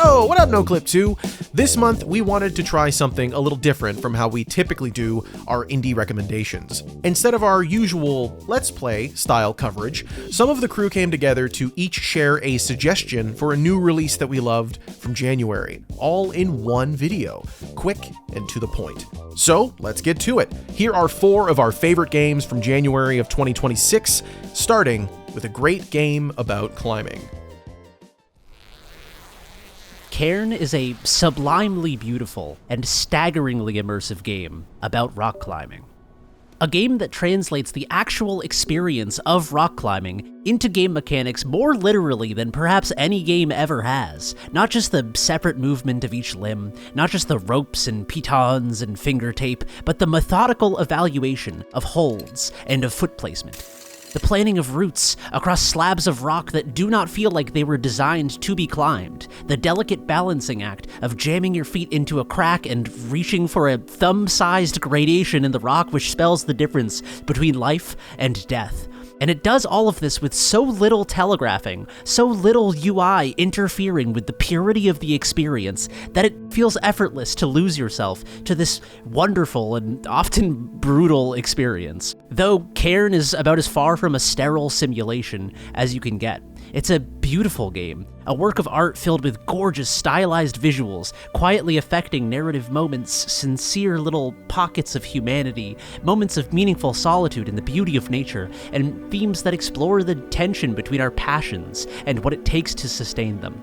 Yo, what up, NoClip2? This month, we wanted to try something a little different from how we typically do our indie recommendations. Instead of our usual Let's Play style coverage, some of the crew came together to each share a suggestion for a new release that we loved from January, all in one video, quick and to the point. So, let's get to it. Here are 4 of our favorite games from January of 2026, starting with a great game about climbing. Cairn is a sublimely beautiful and staggeringly immersive game about rock climbing. A game that translates the actual experience of rock climbing into game mechanics more literally than perhaps any game ever has. Not just the separate movement of each limb, not just the ropes and pitons and finger tape, but the methodical evaluation of holds and of foot placement. The planning of routes across slabs of rock that do not feel like they were designed to be climbed. The delicate balancing act of jamming your feet into a crack and reaching for a thumb-sized gradation in the rock which spells the difference between life and death. And it does all of this with so little telegraphing, so little UI interfering with the purity of the experience, that it feels effortless to lose yourself to this wonderful and often brutal experience. Though Cairn is about as far from a sterile simulation as you can get. It's a beautiful game, a work of art filled with gorgeous, stylized visuals, quietly affecting narrative moments, sincere little pockets of humanity, moments of meaningful solitude and the beauty of nature, and themes that explore the tension between our passions and what it takes to sustain them.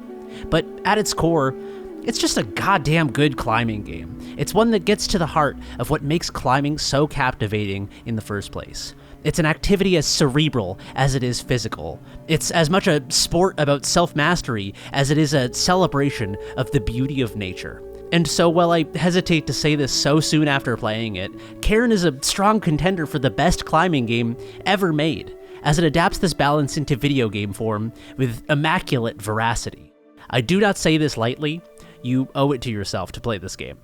But at its core, it's just a goddamn good climbing game. It's one that gets to the heart of what makes climbing so captivating in the first place. It's an activity as cerebral as it is physical. It's as much a sport about self-mastery as it is a celebration of the beauty of nature. And so while I hesitate to say this so soon after playing it, Cairn is a strong contender for the best climbing game ever made, as it adapts this balance into video game form with immaculate veracity. I do not say this lightly. You owe it to yourself to play this game.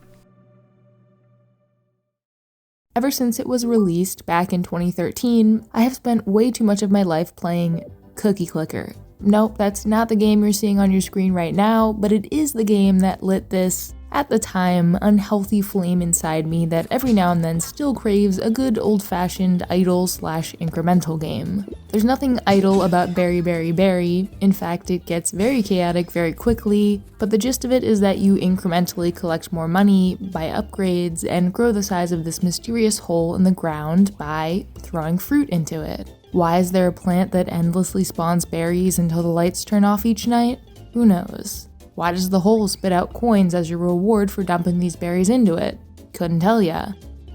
Ever since it was released back in 2013, I have spent way too much of my life playing Cookie Clicker. Nope, that's not the game you're seeing on your screen right now, but it is the game that lit this, at the time, unhealthy flame inside me that every now and then still craves a good old-fashioned idle/incremental game. There's nothing idle about Berry Berry Berry. In fact, it gets very chaotic very quickly, but the gist of it is that you incrementally collect more money, buy upgrades, and grow the size of this mysterious hole in the ground by throwing fruit into it. Why is there a plant that endlessly spawns berries until the lights turn off each night? Who knows? Why does the hole spit out coins as your reward for dumping these berries into it? Couldn't tell ya.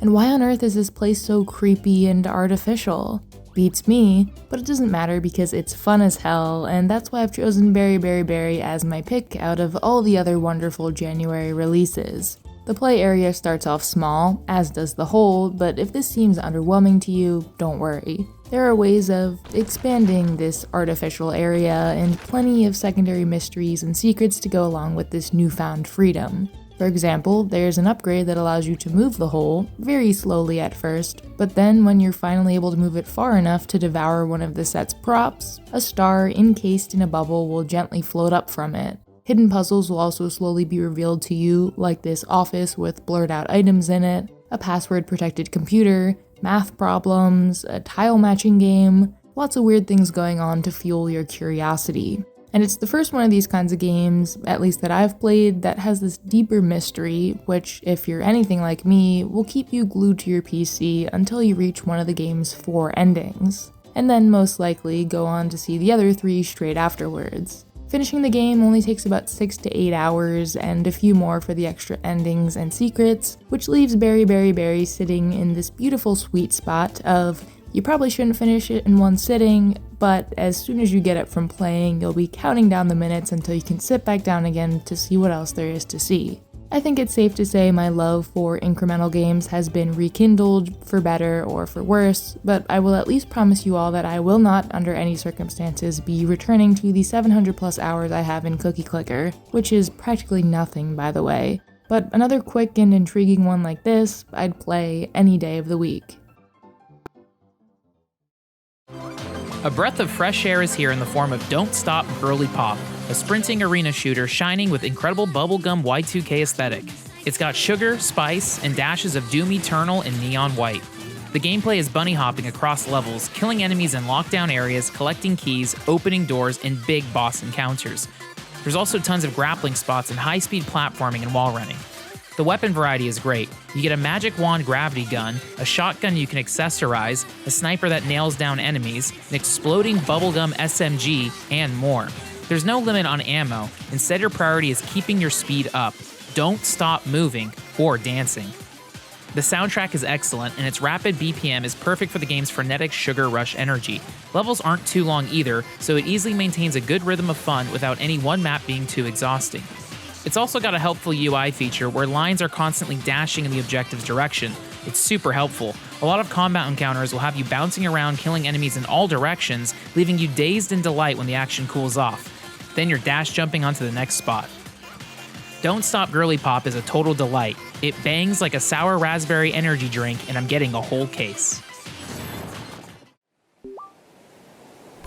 And why on earth is this place so creepy and artificial? Beats me, but it doesn't matter because it's fun as hell, and that's why I've chosen Berry Berry Berry as my pick out of all the other wonderful January releases. The play area starts off small, as does the hole, but if this seems underwhelming to you, don't worry. There are ways of expanding this artificial area and plenty of secondary mysteries and secrets to go along with this newfound freedom. For example, there's an upgrade that allows you to move the hole, very slowly at first, but then when you're finally able to move it far enough to devour one of the set's props, a star encased in a bubble will gently float up from it. Hidden puzzles will also slowly be revealed to you, like this office with blurred out items in it, a password-protected computer, math problems, a tile matching game, lots of weird things going on to fuel your curiosity. And it's the first one of these kinds of games, at least that I've played, that has this deeper mystery, which, if you're anything like me, will keep you glued to your PC until you reach one of the game's 4 endings, and then most likely go on to see the other 3 straight afterwards. Finishing the game only takes about 6 to 8 hours, and a few more for the extra endings and secrets, which leaves Berry Berry Berry sitting in this beautiful sweet spot of, you probably shouldn't finish it in one sitting, but as soon as you get up from playing, you'll be counting down the minutes until you can sit back down again to see what else there is to see. I think it's safe to say my love for incremental games has been rekindled, for better or for worse, but I will at least promise you all that I will not, under any circumstances, be returning to the 700 plus hours I have in Cookie Clicker, which is practically nothing, by the way. But another quick and intriguing one like this, I'd play any day of the week. A breath of fresh air is here in the form of Don't Stop Girlypop, a sprinting arena shooter shining with incredible bubblegum Y2K aesthetic. It's got sugar, spice, and dashes of Doom Eternal and Neon White. The gameplay is bunny hopping across levels, killing enemies in lockdown areas, collecting keys, opening doors, and big boss encounters. There's also tons of grappling spots and high-speed platforming and wall running. The weapon variety is great. You get a magic wand gravity gun, a shotgun you can accessorize, a sniper that nails down enemies, an exploding bubblegum SMG, and more. There's no limit on ammo. Instead, your priority is keeping your speed up. Don't stop moving or dancing. The soundtrack is excellent, and its rapid BPM is perfect for the game's frenetic sugar rush energy. Levels aren't too long either, so it easily maintains a good rhythm of fun without any one map being too exhausting. It's also got a helpful UI feature where lines are constantly dashing in the objective's direction. It's super helpful. A lot of combat encounters will have you bouncing around killing enemies in all directions, leaving you dazed in delight when the action cools off. Then you're dash jumping onto the next spot. Don't Stop Girlypop is a total delight. It bangs like a sour raspberry energy drink, and I'm getting a whole case.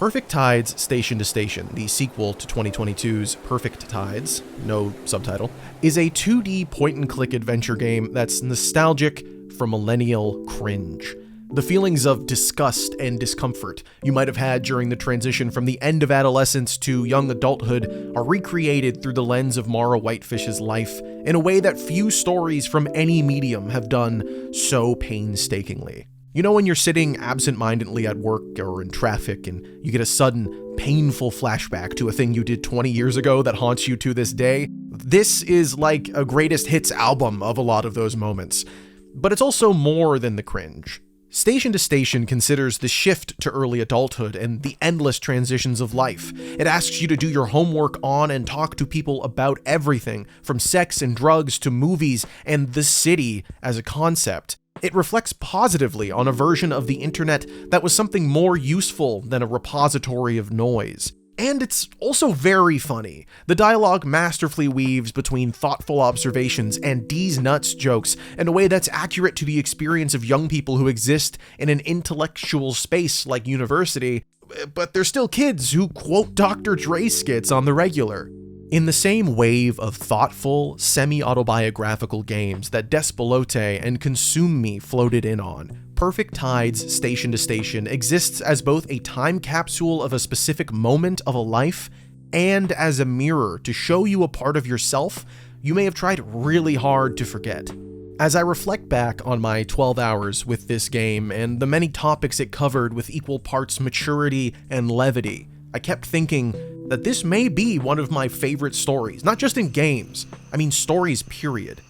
Perfect Tides Station to Station, the sequel to 2022's Perfect Tides, no subtitle, is a 2D point-and-click adventure game that's nostalgic for millennial cringe. The feelings of disgust and discomfort you might have had during the transition from the end of adolescence to young adulthood are recreated through the lens of Mara Whitefish's life in a way that few stories from any medium have done so painstakingly. You know when you're sitting absent-mindedly at work or in traffic and you get a sudden, painful flashback to a thing you did 20 years ago that haunts you to this day? This is like a greatest hits album of a lot of those moments. But it's also more than the cringe. Station to Station considers the shift to early adulthood and the endless transitions of life. It asks you to do your homework on and talk to people about everything, from sex and drugs to movies and the city as a concept. It reflects positively on a version of the internet that was something more useful than a repository of noise. And it's also very funny. The dialogue masterfully weaves between thoughtful observations and D's nuts jokes in a way that's accurate to the experience of young people who exist in an intellectual space like university, but they're still kids who quote Dr. Dre skits on the regular. In the same wave of thoughtful, semi-autobiographical games that Despelote and Consume Me floated in on, Perfect Tides Station to Station exists as both a time capsule of a specific moment of a life and as a mirror to show you a part of yourself you may have tried really hard to forget. As I reflect back on my 12 hours with this game and the many topics it covered with equal parts maturity and levity, I kept thinking that this may be one of my favorite stories, not just in games, I mean stories period.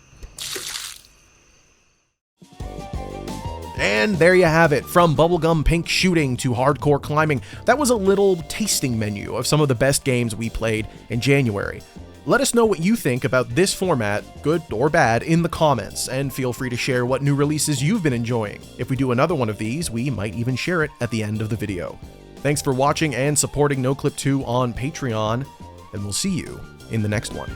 And there you have it, from bubblegum pink shooting to hardcore climbing. That was a little tasting menu of some of the best games we played in January. Let us know what you think about this format, good or bad, in the comments, and feel free to share what new releases you've been enjoying. If we do another one of these, we might even share it at the end of the video. Thanks for watching and supporting NoClip2 on Patreon, and we'll see you in the next one.